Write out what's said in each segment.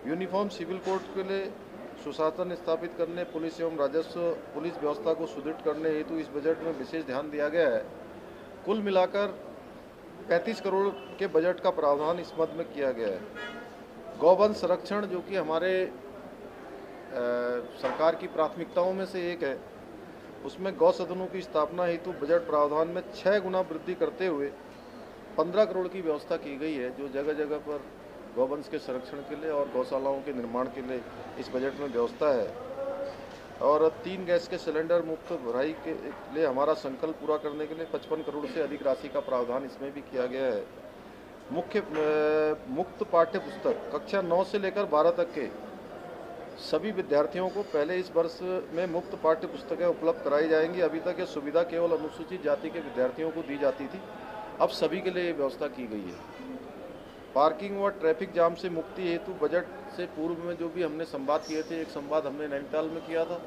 Uniform civil code के लिए सुशासन स्थापित करने, पुलिस एवं राजस्व पुलिस व्यवस्था को सुदृढ़ करने हेतु इस बजट में विशेष ध्यान दिया गया है। कुल मिलाकर 35 करोड़ के बजट का प्रावधान इस मद में किया गया है। गौवंश संरक्षण, जो कि हमारे सरकार की प्राथमिकताओं में से एक है, उसमें गौ सदनों की स्थापना हेतु बजट प्रावधान में 6 गुना वृद्धि करते हुए 15 करोड़ की व्यवस्था की गई है, जो जगह जगह पर गौवंश के संरक्षण के लिए और गौशालाओं के निर्माण के लिए इस बजट में व्यवस्था है। और 3 गैस के सिलेंडर मुफ्त भराई के लिए हमारा संकल्प पूरा करने के लिए 55 करोड़ से अधिक राशि का प्रावधान इसमें भी किया गया है। मुफ्त पाठ्य पुस्तक कक्षा 9 से लेकर 12 तक के सभी विद्यार्थियों को पहले इस वर्ष में मुफ्त पाठ्य पुस्तकें उपलब्ध कराई जाएंगी। अभी तक यह सुविधा केवल अनुसूचित जाति के विद्यार्थियों को दी जाती थी, अब सभी के लिए ये व्यवस्था की गई है। पार्किंग व ट्रैफिक जाम से मुक्ति हेतु बजट से पूर्व में जो भी हमने संवाद किए थे, एक संवाद हमने नैनीताल में किया था,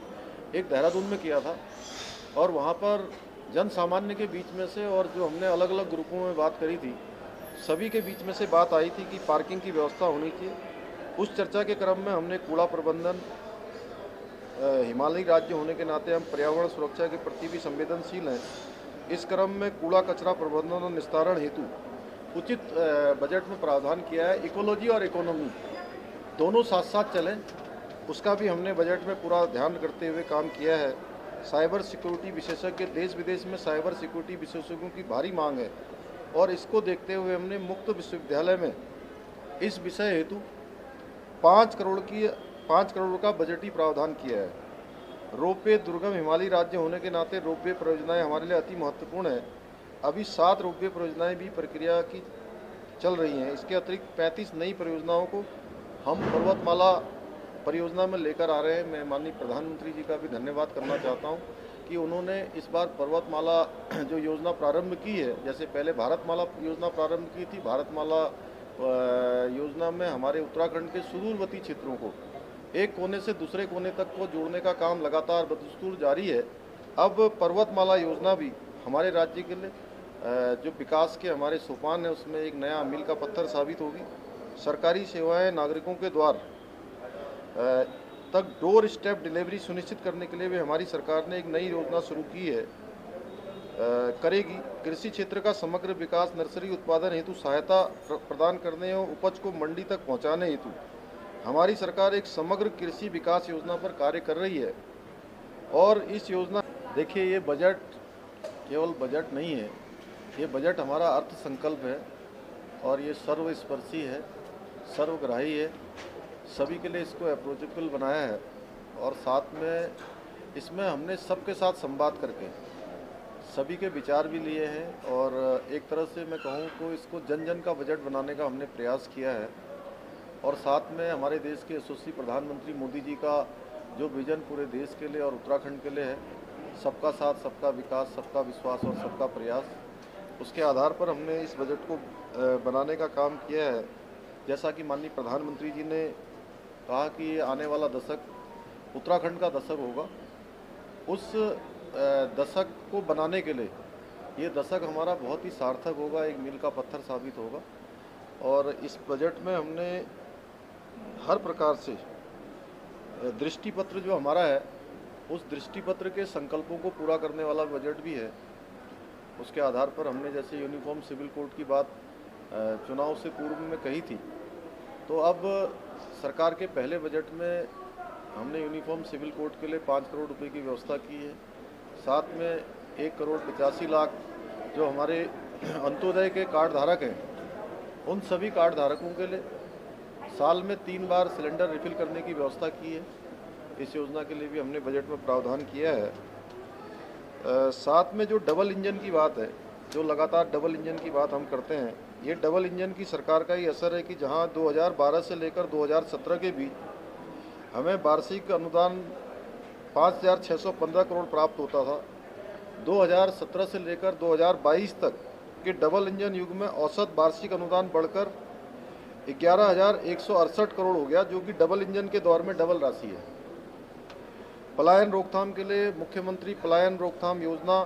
एक देहरादून में किया था, और वहाँ पर जन सामान्य के बीच में से और जो हमने अलग अलग ग्रुपों में बात करी थी, सभी के बीच में से बात आई थी कि पार्किंग की व्यवस्था होनी चाहिए। उस चर्चा के क्रम में हमने कूड़ा प्रबंधन, हिमालयी राज्य होने के नाते हम पर्यावरण सुरक्षा के प्रति भी संवेदनशील हैं। इस क्रम में कूड़ा कचरा प्रबंधन और निस्तारण हेतु उचित बजट में प्रावधान किया है। इकोलॉजी और इकोनॉमी दोनों साथ साथ चलें, उसका भी हमने बजट में पूरा ध्यान करते हुए काम किया है। साइबर सिक्योरिटी विशेषज्ञ, देश विदेश में साइबर सिक्योरिटी विशेषज्ञों की भारी मांग है, और इसको देखते हुए हमने मुक्त विश्वविद्यालय में इस विषय हेतु 5 करोड़ का बजटीय प्रावधान किया है। रोपवे, दुर्गम हिमालयी राज्य होने के नाते रोपवे परियोजनाएं हमारे लिए अति महत्वपूर्ण है। अभी 7 रोपवे परियोजनाएं भी प्रक्रिया की चल रही हैं। इसके अतिरिक्त 35 नई परियोजनाओं को हम पर्वतमाला परियोजना में लेकर आ रहे हैं। मैं माननीय प्रधानमंत्री जी का भी धन्यवाद करना चाहता हूं कि उन्होंने इस बार पर्वतमाला जो योजना प्रारंभ की है, जैसे पहले भारतमाला योजना प्रारंभ की थी, भारतमाला योजना में हमारे उत्तराखंड के सुदूरवर्ती क्षेत्रों को एक कोने से दूसरे कोने तक को जोड़ने का काम लगातार बदस्तूर जारी है। अब पर्वतमाला योजना भी हमारे राज्य के लिए जो विकास के हमारे सोपान है, उसमें एक नया मील का पत्थर साबित होगी। सरकारी सेवाएं नागरिकों के द्वार तक डोर स्टेप डिलीवरी सुनिश्चित करने के लिए भी हमारी सरकार ने एक नई योजना शुरू की है, करेगी। कृषि क्षेत्र का समग्र विकास, नर्सरी उत्पादन हेतु सहायता प्रदान करने और उपज को मंडी तक पहुंचाने हेतु हमारी सरकार एक समग्र कृषि विकास योजना पर कार्य कर रही है। और इस योजना, देखिए, ये बजट केवल बजट नहीं है, ये बजट हमारा अर्थ संकल्प है, और ये सर्वस्पर्शी है, सर्वग्राही है, सभी के लिए इसको अप्रोचेबल बनाया है। और साथ में इसमें हमने सबके साथ संवाद करके सभी के विचार भी लिए हैं, और एक तरह से मैं कहूँ तो इसको जन जन का बजट बनाने का हमने प्रयास किया है। और साथ में हमारे देश के यशस्वी प्रधानमंत्री मोदी जी का जो विजन पूरे देश के लिए और उत्तराखंड के लिए है, सबका साथ, सबका विकास, सबका विश्वास और सबका प्रयास, उसके आधार पर हमने इस बजट को बनाने का काम किया है। जैसा कि माननीय प्रधानमंत्री जी ने कहा कि आने वाला दशक उत्तराखंड का दशक होगा, उस दशक को बनाने के लिए ये दशक हमारा बहुत ही सार्थक होगा, एक मील का पत्थर साबित होगा। और इस बजट में हमने हर प्रकार से दृष्टिपत्र जो हमारा है, उस दृष्टिपत्र के संकल्पों को पूरा करने वाला बजट भी है। उसके आधार पर हमने जैसे यूनिफॉर्म सिविल कोड की बात चुनाव से पूर्व में कही थी, तो अब सरकार के पहले बजट में हमने यूनिफॉर्म सिविल कोड के लिए 5 करोड़ रुपए की व्यवस्था की है। साथ में 1 करोड़ 85 लाख जो हमारे अंत्योदय के कार्ड धारक हैं, उन सभी कार्ड धारकों के लिए साल में 3 बार सिलेंडर रिफिल करने की व्यवस्था की है। इस योजना के लिए भी हमने बजट में प्रावधान किया है। साथ में जो डबल इंजन की बात है, जो लगातार डबल इंजन की बात हम करते हैं, ये डबल इंजन की सरकार का ही असर है कि जहां 2012 से लेकर 2017 के बीच हमें वार्षिक अनुदान 5,615 करोड़ प्राप्त होता था, 2017 से लेकर 2022 तक के डबल इंजन युग में औसत वार्षिक अनुदान बढ़कर 11,168 करोड़ हो गया, जो कि डबल इंजन के दौर में डबल राशि है। पलायन रोकथाम के लिए मुख्यमंत्री पलायन रोकथाम योजना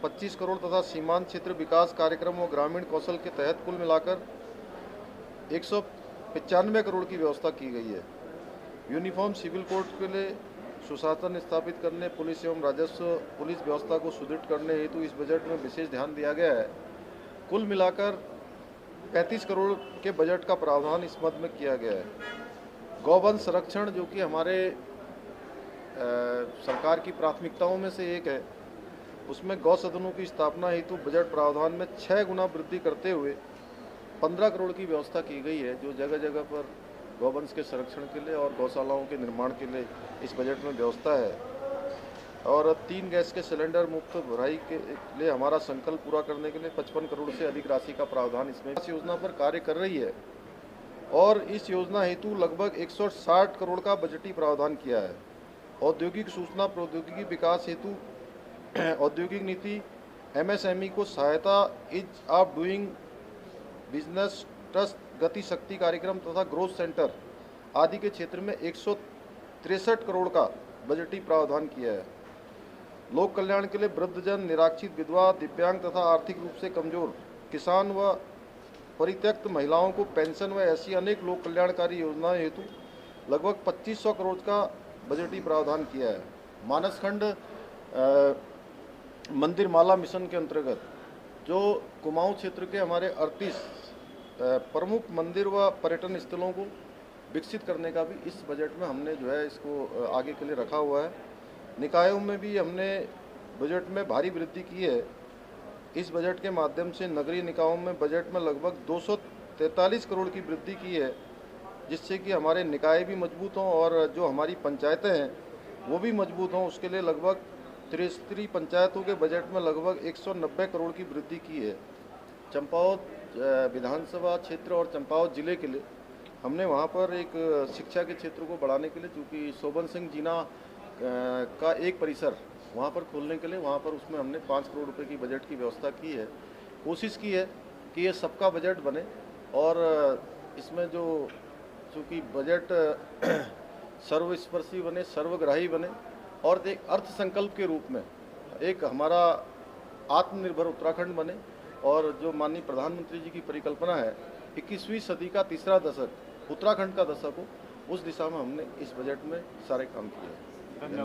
25 करोड़ तथा सीमांत क्षेत्र विकास कार्यक्रम और ग्रामीण कौशल के तहत कुल मिलाकर 95 करोड़ की व्यवस्था की गई है। यूनिफॉर्म सिविल कोड के लिए सुशासन स्थापित करने, पुलिस एवं राजस्व पुलिस व्यवस्था को सुदृढ़ करने हेतु इस बजट में विशेष ध्यान दिया गया है। कुल मिलाकर 35 करोड़ के बजट का प्रावधान इस मद में किया गया है। गौवंश संरक्षण, जो कि हमारे सरकार की प्राथमिकताओं में से एक है, उसमें गौ सदनों की स्थापना हेतु बजट प्रावधान में 6 गुना वृद्धि करते हुए 15 करोड़ की व्यवस्था की गई है, जो जगह जगह पर गौवंश के संरक्षण के लिए और गौशालाओं के निर्माण के लिए इस बजट में व्यवस्था है। और 3 गैस के सिलेंडर मुफ्त भराई के लिए हमारा संकल्प पूरा करने के लिए 55 करोड़ से अधिक राशि का प्रावधान इसमें इस योजना पर कार्य कर रही है और इस योजना हेतु लगभग 160 करोड़ का बजटीय प्रावधान किया है। औद्योगिक सूचना प्रौद्योगिकी विकास हेतु औद्योगिक नीति, MSME को सहायता, ease of doing business trust, Gati Shakti कार्यक्रम तथा ग्रोथ सेंटर आदि के क्षेत्र में 163 करोड़ का बजटीय प्रावधान किया है। लोक कल्याण के लिए वृद्धजन, निराश्रित, विधवा, दिव्यांग तथा आर्थिक रूप से कमजोर, किसान व परित्यक्त महिलाओं को पेंशन व ऐसी अनेक लोक कल्याणकारी योजनाएं हेतु लगभग 2500 करोड़ का बजटीय प्रावधान किया है। मानसखंड मंदिर माला मिशन के अंतर्गत जो कुमाऊं क्षेत्र के हमारे 38 प्रमुख मंदिर व पर्यटन स्थलों को विकसित करने का भी इस बजट में हमने जो है इसको आगे के लिए रखा हुआ है। निकायों में भी हमने बजट में भारी वृद्धि की है। इस बजट के माध्यम से नगरीय निकायों में बजट में लगभग 243 करोड़ की वृद्धि की है, जिससे कि हमारे निकाय भी मजबूत हों और जो हमारी पंचायतें हैं वो भी मजबूत हों। उसके लिए लगभग 63 पंचायतों के बजट में लगभग 190 करोड़ की वृद्धि की है। चंपावत विधानसभा क्षेत्र और चंपावत जिले के लिए हमने वहाँ पर एक शिक्षा के क्षेत्र को बढ़ाने के लिए, चूँकि शोभन सिंह जीना का एक परिसर वहाँ पर खोलने के लिए वहाँ पर उसमें हमने 5 करोड़ रुपए की बजट की व्यवस्था की है। कोशिश की है कि ये सबका बजट बने और इसमें जो चूँकि बजट सर्वस्पर्शी बने, सर्वग्राही बने और एक अर्थ संकल्प के रूप में एक हमारा आत्मनिर्भर उत्तराखंड बने और जो माननीय प्रधानमंत्री जी की परिकल्पना है 21वीं सदी का तीसरा दशक, उत्तराखंड का दशक हो, उस दिशा में हमने इस बजट में सारे काम किए हैं।